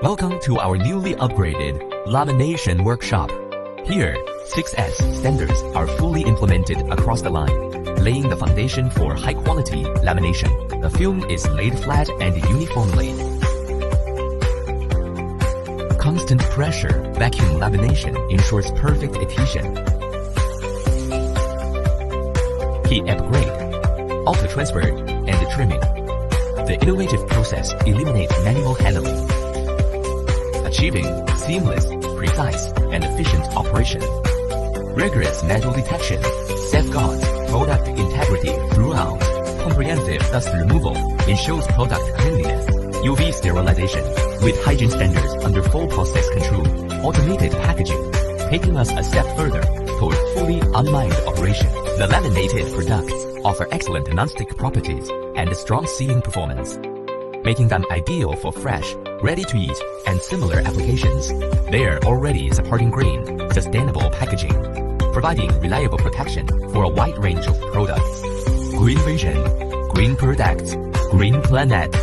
Welcome to our newly upgraded lamination workshop. Here, 6S standards are fully implemented across the line, laying the foundation for high-quality lamination. The film is laid flat and uniformly. Constant pressure vacuum lamination ensures perfect adhesion. Heat upgrade, auto transfer, and trimming. The innovative process eliminates manual handling, achieving seamless, precise, and efficient operation. Rigorous metal detection safeguards product integrity throughout. Comprehensive dust removal ensures product cleanliness. UV sterilization with hygiene standards under full process control. Automated packaging, taking us a step further toward fully unmined operation. The laminated products offer excellent non-stick properties and strong sealing performance, making them ideal for fresh, ready-to-eat, and similar applications. They are already supporting green, sustainable packaging, providing reliable protection for a wide range of products. Green vision, green products, green planet.